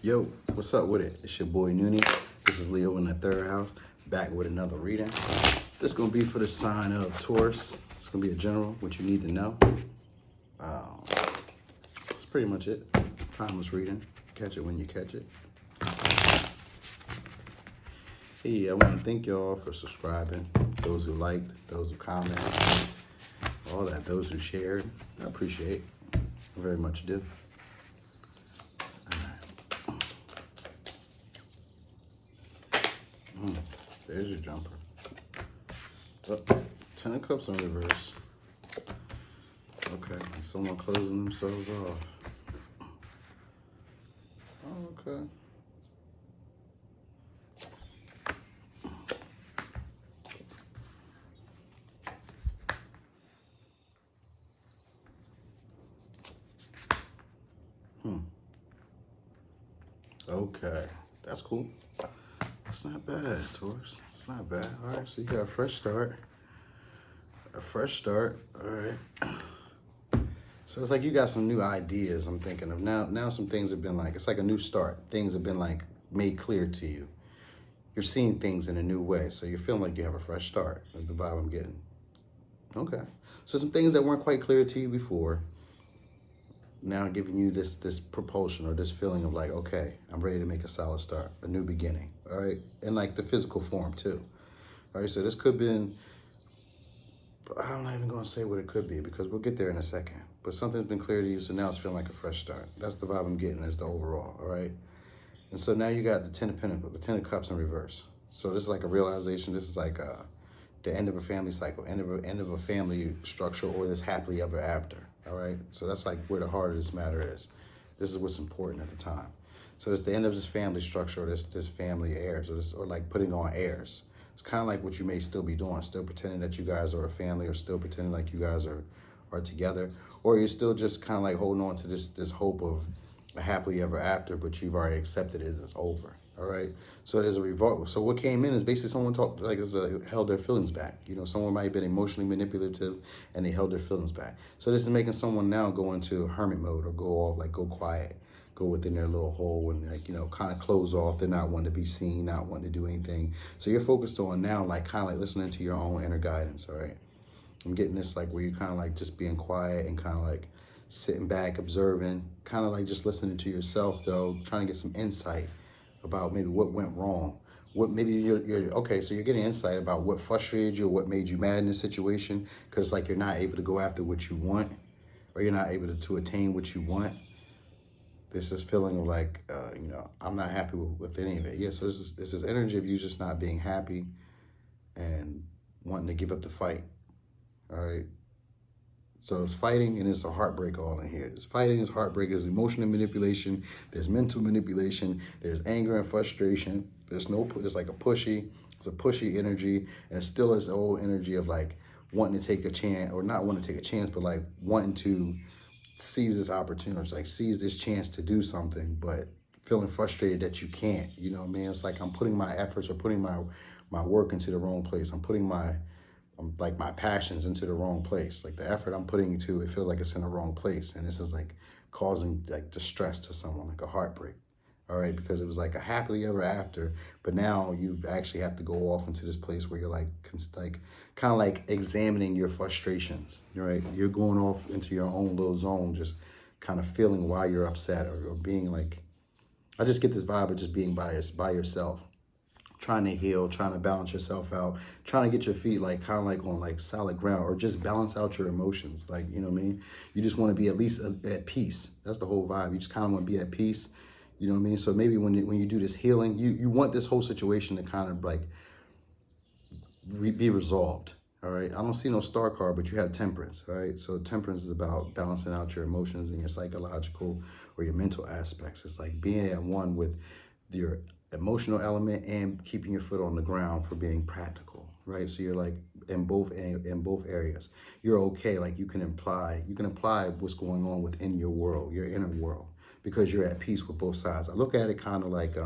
Yo, what's up with it? It's your boy Noonie. This is Leo in the third house, back with another reading. This is gonna be for the sign of Taurus. It's gonna be a general, what you need to know. That's pretty much it. Timeless reading. Catch it when you catch it. Hey, I want to thank y'all for subscribing. Those who liked, those who commented, all that, those who shared. I appreciate it. I very much do. There's your jumper. Oh, 10 of Cups in reverse. Okay, and someone closing themselves off. Oh, okay. Okay, that's cool. It's not bad, Taurus. It's not bad. All right, so you got a fresh start. A fresh start. All right. So it's like you got some new ideas. I'm thinking of now. Some things have been like, it's like a new start. Things have been like made clear to you. You're seeing things in a new way, so you're feeling like you have a fresh start. That's the vibe I'm getting. Okay. So some things that weren't quite clear to you before, now giving you this propulsion or this feeling of like, okay, I'm ready to make a solid start, a new beginning, all right? And like the physical form too. All right, so this could have been, I'm not even gonna say what it could be because we'll get there in a second, but something's been clear to you, so now it's feeling like a fresh start. That's the vibe I'm getting as the overall, all right? And so now you got the 10 of Pentacles, the 10 of Cups in reverse. So this is like a realization, this is like the end of a family cycle, end of a family structure, or this happily ever after. All right, so that's like where the heart of this matter is. This is what's important at the time. So it's the end of this family structure, or this family heirs, or like putting on heirs. It's kind of like what you may still be doing, still pretending that you guys are a family, or still pretending like you guys are together, or you're still just kind of like holding on to this hope of a happily ever after, but you've already accepted it as it's over. All right, so there's a revolt. So what came in is basically someone talked like held their feelings back. You know, someone might have been emotionally manipulative and they held their feelings back. So this is making someone now go into hermit mode or go off, like go quiet, go within their little hole and like, you know, kind of close off. They're not wanting to be seen, not wanting to do anything. So you're focused on now, like kind of like listening to your own inner guidance. All right, I'm getting this like where you're kind of like just being quiet and kind of like sitting back, observing, kind of like just listening to yourself though, trying to get some insight about maybe what went wrong, what maybe you're okay, so you're getting insight about what frustrated you or what made you mad in this situation, because like you're not able to go after what you want, or you're not able to attain what you want. This is feeling of like, you know, I'm not happy with any of it. Yeah, so this is energy of you just not being happy and wanting to give up the fight, all right? So it's fighting and it's a heartbreak all in here. There's fighting, there's heartbreak, there's emotional manipulation, there's mental manipulation, there's anger and frustration. There's like it's a pushy energy, and it still is the old energy of like wanting to take a chance, or not wanting to take a chance, but like wanting to seize this opportunity, like seize this chance to do something, but feeling frustrated that you can't, you know what I mean? It's like I'm putting my efforts or putting my work into the wrong place. I'm putting my passions into the wrong place. Like the effort I'm putting into it feels like it's in the wrong place. And this is like causing like distress to someone, like a heartbreak. All right, because it was like a happily ever after, but now you actually have to go off into this place where you're like kind of like examining your frustrations, right? You're going off into your own little zone, just kind of feeling why you're upset, or being like, I just get this vibe of just being by yourself, trying to heal, trying to balance yourself out, trying to get your feet like kind of like on like solid ground, or just balance out your emotions. Like, you know what I mean? You just want to be at least at peace. That's the whole vibe. You just kind of want to be at peace. You know what I mean? So maybe when you do this healing, you want this whole situation to kind of like be resolved. All right. I don't see no star card, but you have temperance. All right. So temperance is about balancing out your emotions and your psychological or your mental aspects. It's like being at one with your emotional element and keeping your foot on the ground for being practical, right? So you're like in both areas. You're okay. Like you can apply what's going on within your world, your inner world, because you're at peace with both sides. I look at it kind of like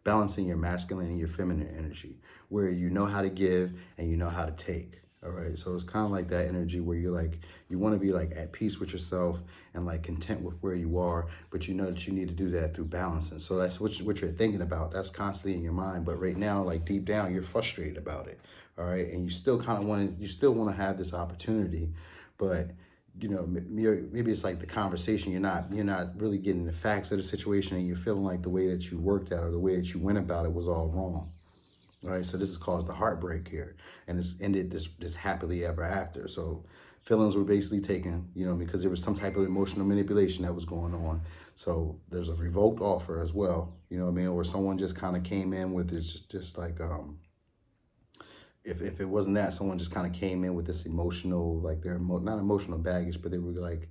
balancing your masculine and your feminine energy, where you know how to give and you know how to take. All right, so it's kind of like that energy where you're like, you want to be like at peace with yourself and like content with where you are, but you know that you need to do that through balancing. So that's what you're thinking about. That's constantly in your mind. But right now, like deep down, you're frustrated about it. All right, and you still kind of want to, you still want to have this opportunity, but you know, maybe it's like the conversation. You're not really getting the facts of the situation, and you're feeling like the way that you worked at or the way that you went about it was all wrong. All right, so this has caused the heartbreak here, and it's ended this happily ever after. So feelings were basically taken, you know, because there was some type of emotional manipulation that was going on. So there's a revoked offer as well, you know what I mean, or someone just kind of came in with this, just like if it wasn't that, someone just kind of came in with this emotional, like their not emotional baggage, but they were like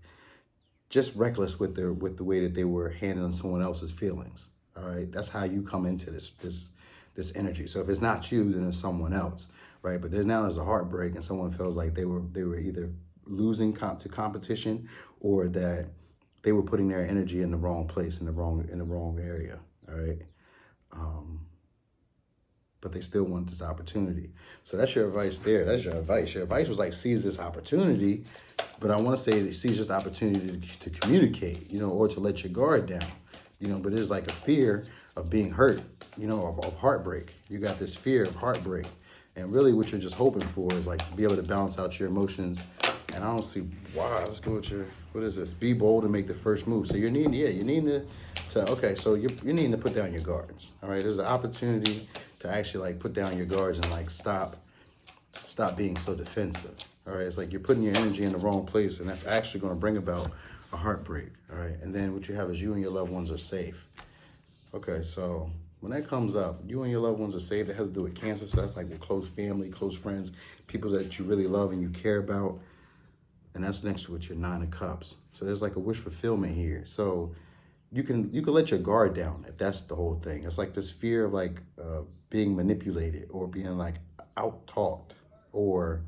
just reckless with the way that they were handling someone else's feelings. All right, that's how you come into this energy. So if it's not you, then it's someone else, right? But there's a heartbreak, and someone feels like they were either losing to competition, or that they were putting their energy in the wrong place, in the wrong area. All right. But they still want this opportunity. So that's your advice there. That's your advice. Your advice was like, seize this opportunity, but I want to say seize this opportunity to communicate, you know, or to let your guard down, you know, but there's like a fear of being hurt, you know, of heartbreak. You got this fear of heartbreak. And really what you're just hoping for is like to be able to balance out your emotions. And I don't see why. Let's go with what is this? Be bold and make the first move. So you need okay, so you're needing to put down your guards. All right, there's an opportunity to actually like put down your guards and like stop being so defensive. All right, it's like you're putting your energy in the wrong place, and that's actually going to bring about a heartbreak. All right, and then what you have is you and your loved ones are safe. Okay, so when that comes up, you and your loved ones are safe. It has to do with Cancer, so that's like your close family, close friends, people that you really love and you care about. And that's next to it, your 9 of Cups. So there's like a wish fulfillment here. So you can let your guard down if that's the whole thing. It's like this fear of like being manipulated or being like out-talked or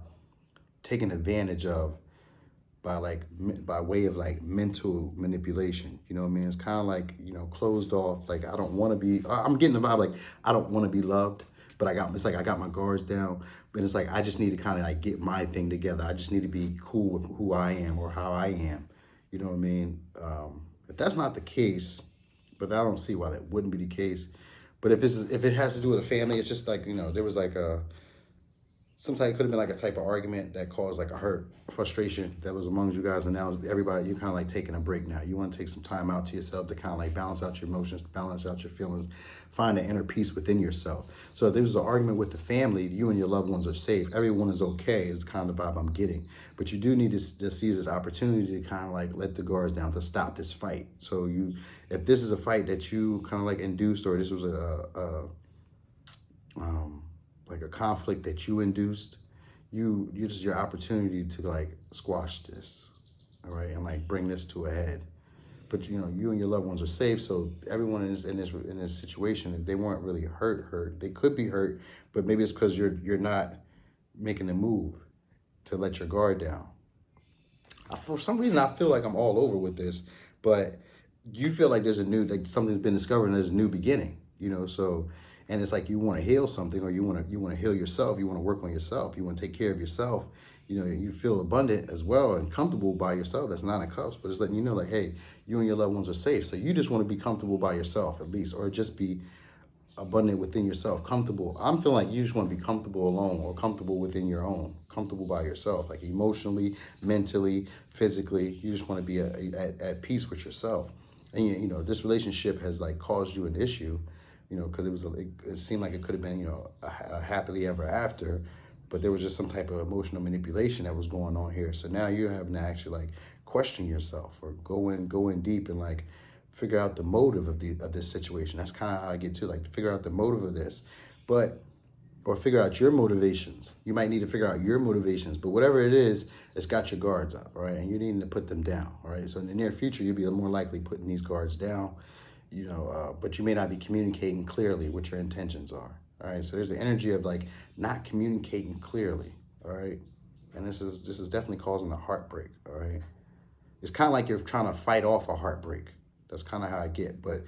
taken advantage of by way of like mental manipulation. You know what I mean? It's kind of like, you know, closed off. Like I don't want to be. I'm getting the vibe like I don't want to be loved. But it's like I got my guards down, but it's like I just need to kind of like get my thing together. I just need to be cool with who I am or how I am. You know what I mean? If that's not the case, but I don't see why that wouldn't be the case. But if it has to do with a family, it's just like, you know, there was like sometimes it could have been like a type of argument that caused like a hurt, frustration that was among you guys, and now everybody, you kind of like taking a break now. You want to take some time out to yourself to kind of like balance out your emotions, balance out your feelings, find an inner peace within yourself. So if there was an argument with the family, you and your loved ones are safe. Everyone is okay is kind of the vibe I'm getting. But you do need to seize this opportunity to kind of like let the guards down to stop this fight. So if this is a fight that you kind of like induced, or this was like a conflict that you induced, you just your opportunity to like squash this, all right, and like bring this to a head. But you know, you and your loved ones are safe, so everyone in this situation, if they weren't really hurt, they could be hurt, but maybe it's because you're not making a move to let your guard down. For some reason, I feel like I'm all over with this, but you feel like there's something's been discovered and there's a new beginning, you know, so. And it's like you want to heal something, or you want to heal yourself. You want to work on yourself. You want to take care of yourself. You know, you feel abundant as well and comfortable by yourself. That's 9 of Cups, but it's letting you know, like, hey, you and your loved ones are safe. So you just want to be comfortable by yourself at least, or just be abundant within yourself, comfortable. I'm feeling like you just want to be comfortable alone, or comfortable within your own, comfortable by yourself, like emotionally, mentally, physically. You just want to be at peace with yourself. And you know, this relationship has like caused you an issue. You know, because it seemed like it could have been, you know, a happily ever after, but there was just some type of emotional manipulation that was going on here. So now you're having to actually like question yourself, or go in deep and like figure out the motive of this situation. That's kind of how I get to, like, to figure out the motive of this, or figure out your motivations. You might need to figure out your motivations, but whatever it is, it's got your guards up, all right? And you're needing to put them down, all right? So in the near future, you'll be more likely putting these guards down. You know, but you may not be communicating clearly what your intentions are. All right, so there's the energy of like not communicating clearly. All right, and this is definitely causing a heartbreak. All right, it's kind of like you're trying to fight off a heartbreak. That's kind of how I get. But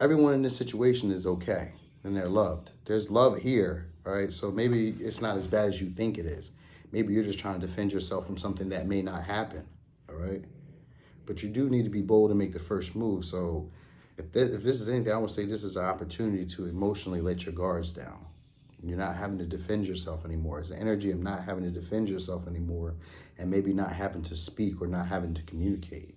everyone in this situation is okay, and they're loved. There's love here. All right, so maybe it's not as bad as you think it is. Maybe you're just trying to defend yourself from something that may not happen, all right? But you do need to be bold and make the first move. So if this is anything, I would say this is an opportunity to emotionally let your guards down. You're not having to defend yourself anymore. It's the energy of not having to defend yourself anymore, and maybe not having to speak or not having to communicate.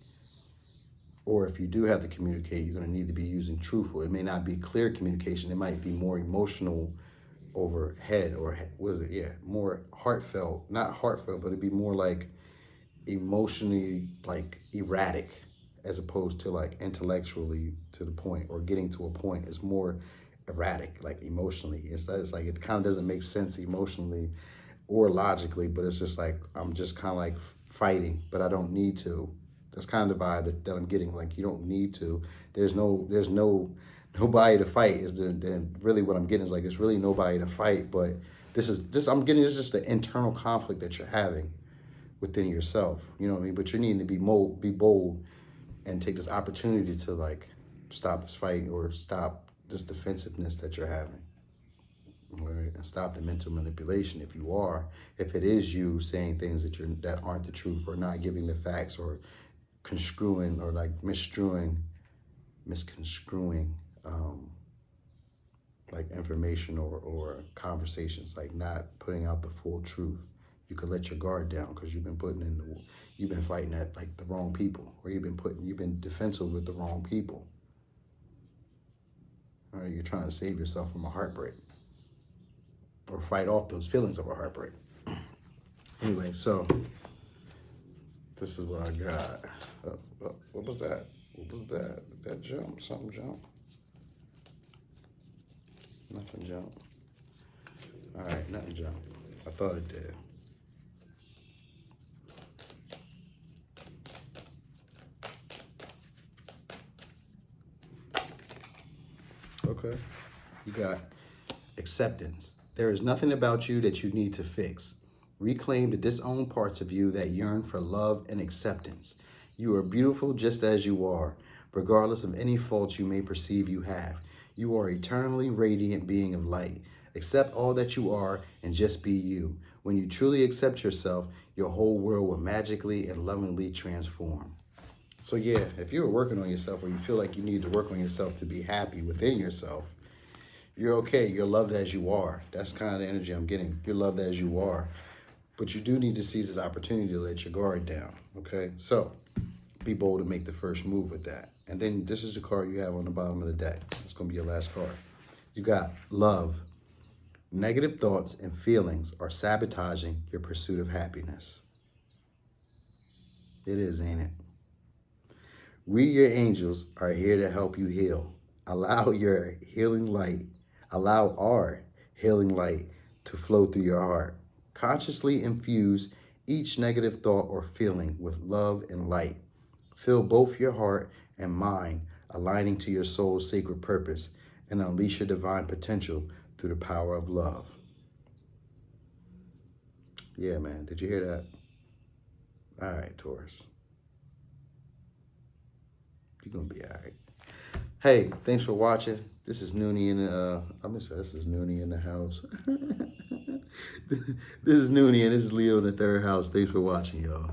Or if you do have to communicate, you're going to need to be using truthful. It may not be clear communication. It might be more emotional overhead, or what is it? Yeah, more heartfelt. Not heartfelt, but it'd be more like emotionally like erratic, as opposed to like intellectually to the point or getting to a point. It's more erratic, like emotionally. It's like it kind of doesn't make sense emotionally or logically, but it's just like I'm just kind of like fighting, but I don't need to. That's kind of the vibe that I'm getting. Like you don't need to. There's nobody to fight. Is really what I'm getting is like it's really nobody to fight. But this is just the internal conflict that you're having within yourself. You know what I mean? But you need to be bold and take this opportunity to like stop this fight or stop this defensiveness that you're having. Right? And stop the mental manipulation. If it is you saying things that aren't the truth, or not giving the facts, or construing or like misconstruing like information or conversations, like not putting out the full truth, you could let your guard down because you've been fighting at like the wrong people, or you've been defensive with the wrong people. All right, you're trying to save yourself from a heartbreak or fight off those feelings of a heartbreak. Anyway, so this is what I got. What was that? What was that? Did that jump? Something jump? Nothing jump. All right, nothing jump. I thought it did. Okay. You got acceptance. There is nothing about you that you need to fix. Reclaim the disowned parts of you that yearn for love and acceptance. You are beautiful just as you are, regardless of any faults you may perceive you have. You are eternally radiant being of light. Accept all that you are and just be you. When you truly accept yourself, your whole world will magically and lovingly transform. So yeah, if you're working on yourself, or you feel like you need to work on yourself to be happy within yourself, you're okay. You're loved as you are. That's kind of the energy I'm getting. You're loved as you are. But you do need to seize this opportunity to let your guard down, okay? So be bold to make the first move with that. And then this is the card you have on the bottom of the deck. It's going to be your last card. You got love. Negative thoughts and feelings are sabotaging your pursuit of happiness. It is, ain't it? We, your angels, are here to help you heal. Allow our healing light to flow through your heart. Consciously infuse each negative thought or feeling with love and light. Fill both your heart and mind, aligning to your soul's sacred purpose, and unleash your divine potential through the power of love. Yeah, man. Did you hear that? All right, Taurus. You're going to be all right. Hey, thanks for watching. This is Noonie in the, I'm going to say this is Noonie in the house. This is Noonie and this is Leo in the third house. Thanks for watching, y'all.